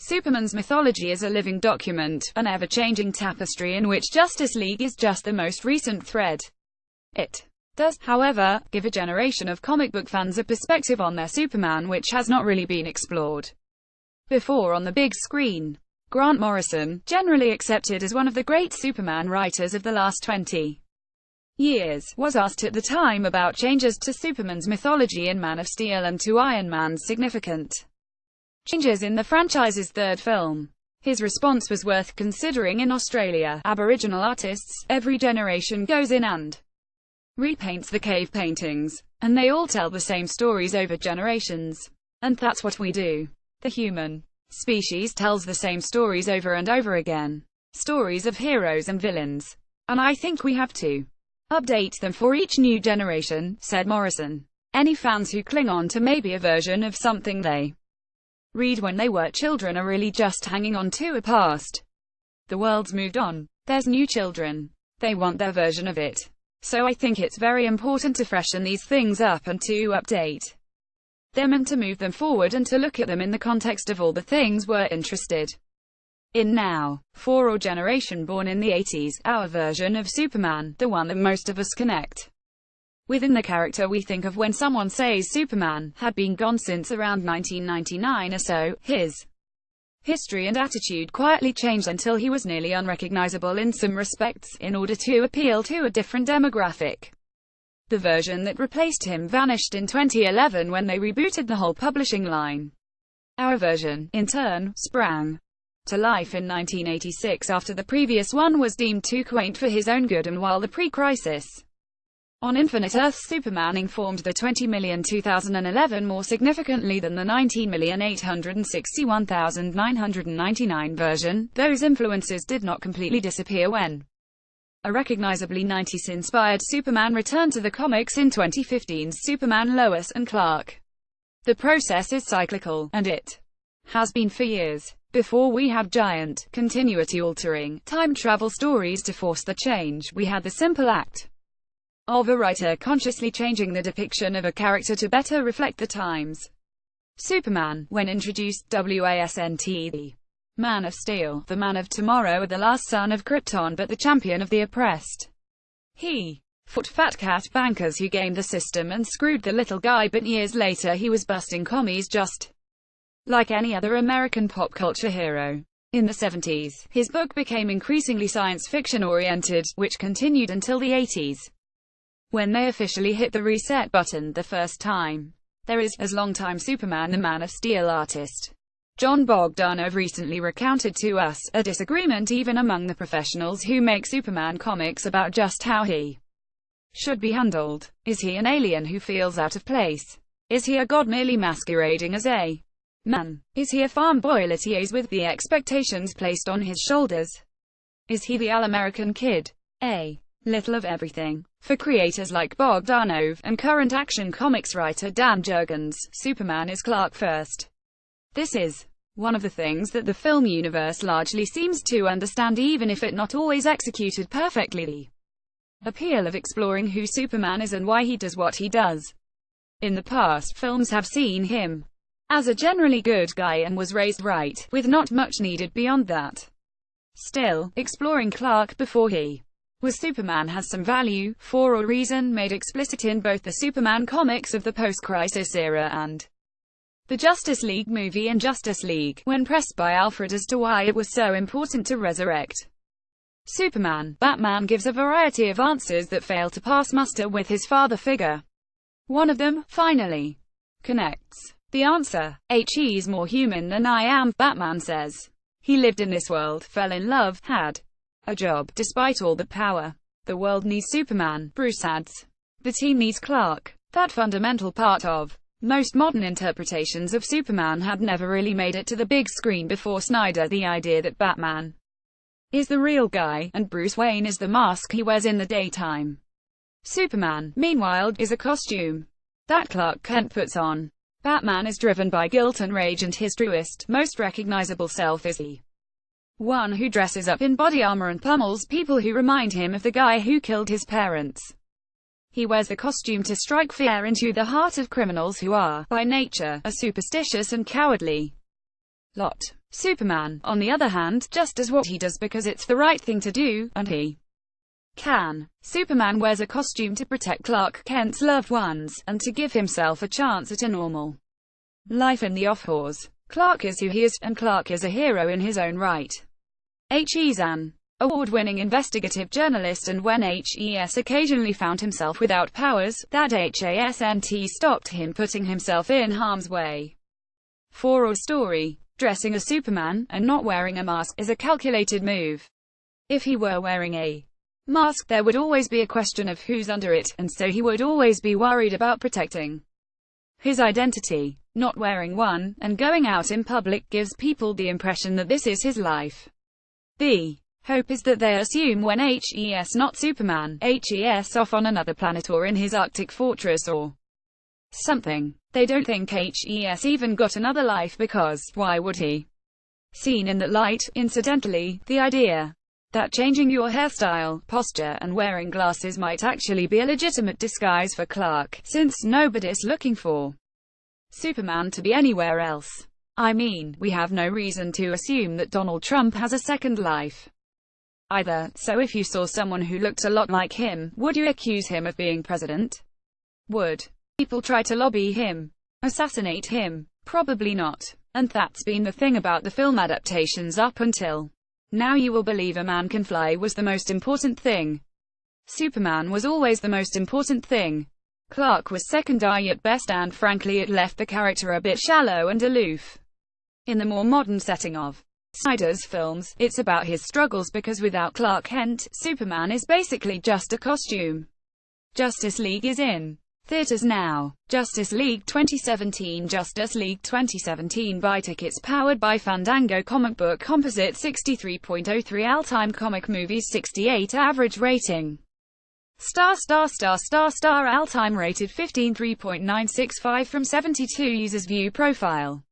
Superman's mythology is a living document, an ever-changing tapestry in which Justice League is just the most recent thread. It does, however, give a generation of comic book fans a perspective on their Superman which has not really been explored before on the big screen. Grant Morrison, generally accepted as one of the great Superman writers of the last 20 years, was asked at the time about changes to Superman's mythology in Man of Steel and to Iron Man's significant changes in the franchise's third film. His response was worth considering. In Australia, Aboriginal artists, every generation goes in and repaints the cave paintings, and they all tell the same stories over generations. And that's what we do. The human species tells the same stories over and over again. Stories of heroes and villains. And I think we have to update them for each new generation, said Morrison. Any fans who cling on to maybe a version of something they read when they were children are really just hanging on to a past. The world's moved on. There's new children. They want their version of it. So I think it's very important to freshen these things up and to update them and to move them forward and to look at them in the context of all the things we're interested in now. For our generation born in the 80s, our version of Superman, the one that most of us connect within the character we think of when someone says Superman, had been gone since around 1999 or so. His history and attitude quietly changed until he was nearly unrecognizable in some respects, in order to appeal to a different demographic. The version that replaced him vanished in 2011 when they rebooted the whole publishing line. Our version, in turn, sprang to life in 1986 after the previous one was deemed too quaint for his own good, and while the pre-crisis on Infinite Earths Superman informed the 20 million 2011 more significantly than the 19,861,999 version, those influences did not completely disappear when a recognizably 90s-inspired Superman returned to the comics in 2015's Superman Lois and Clark. The process is cyclical, and it has been for years. Before we had giant, continuity-altering, time-travel stories to force the change, we had the simple act of a writer consciously changing the depiction of a character to better reflect the times. Superman, when introduced, wasn't the Man of Steel, the Man of Tomorrow, the last son of Krypton but the champion of the oppressed. He fought fat cat bankers who gamed the system and screwed the little guy, but years later he was busting commies just like any other American pop culture hero. In the 70s, his book became increasingly science fiction oriented, which continued until the 80s. When they officially hit the reset button the first time. There is, as longtime Superman the Man of Steel artist John Bogdanove recently recounted to us, a disagreement even among the professionals who make Superman comics about just how he should be handled. Is he an alien who feels out of place? Is he a god merely masquerading as a man? Is he a farm boy liaised with the expectations placed on his shoulders? Is he the all-American kid? A little of everything. For creators like Bogdanove, and current Action Comics writer Dan Jurgens, Superman is Clark first. This is one of the things that the film universe largely seems to understand, even if it not always executed perfectly. The appeal of exploring who Superman is and why he does what he does. In the past, films have seen him as a generally good guy and was raised right, with not much needed beyond that. Still, exploring Clark before he was Superman has some value, for a reason made explicit in both the Superman comics of the post-crisis era and the Justice League movie and Justice League, when pressed by Alfred as to why it was so important to resurrect Superman, Batman gives a variety of answers that fail to pass muster with his father figure. One of them, finally, connects. The answer, he's more human than I am, Batman says. He lived in this world, fell in love, had a job, despite all the power. The world needs Superman, Bruce adds. The team needs Clark. That fundamental part of most modern interpretations of Superman had never really made it to the big screen before Snyder. The idea that Batman is the real guy, and Bruce Wayne is the mask he wears in the daytime. Superman, meanwhile, is a costume that Clark Kent puts on. Batman is driven by guilt and rage, and his truest, most recognizable self is the one who dresses up in body armor and pummels people who remind him of the guy who killed his parents. He wears the costume to strike fear into the heart of criminals who are, by nature, superstitious and cowardly. lot. Superman, on the other hand, just does what he does because it's the right thing to do, and he can. Superman wears a costume to protect Clark Kent's loved ones, and to give himself a chance at a normal life in the off-horse. Clark is who he is, and Clark is a hero in his own right. He's an award-winning investigative journalist, and when HES occasionally found himself without powers, that HASNT stopped him putting himself in harm's way. For our story, dressing as Superman, and not wearing a mask, is a calculated move. If he were wearing a mask, there would always be a question of who's under it, and so he would always be worried about protecting his identity. Not wearing one, and going out in public, gives people the impression that this is his life. The hope is that they assume when HES not Superman, HES off on another planet or in his Arctic fortress or something. They don't think HES even got another life because, why would he? Seen in that light, incidentally, the idea that changing your hairstyle, posture, and wearing glasses might actually be a legitimate disguise for Clark, since nobody's looking for Superman to be anywhere else. I mean, we have no reason to assume that Donald Trump has a second life either, so if you saw someone who looked a lot like him, would you accuse him of being president? Would people try to lobby him? Assassinate him? Probably not. And that's been the thing about the film adaptations up until now. You will believe A Man Can Fly was the most important thing. Superman was always the most important thing. Clark was secondary at best, and frankly it left the character a bit shallow and aloof. In the more modern setting of Snyder's films, it's about his struggles because without Clark Kent, Superman is basically just a costume. Justice League is in theaters now. Justice League 2017. Justice League 2017 buy tickets powered by Fandango. Comic book composite 63.03 all-time comic movies 68 average rating. All-time rated 15 3.965 from 72 users view profile.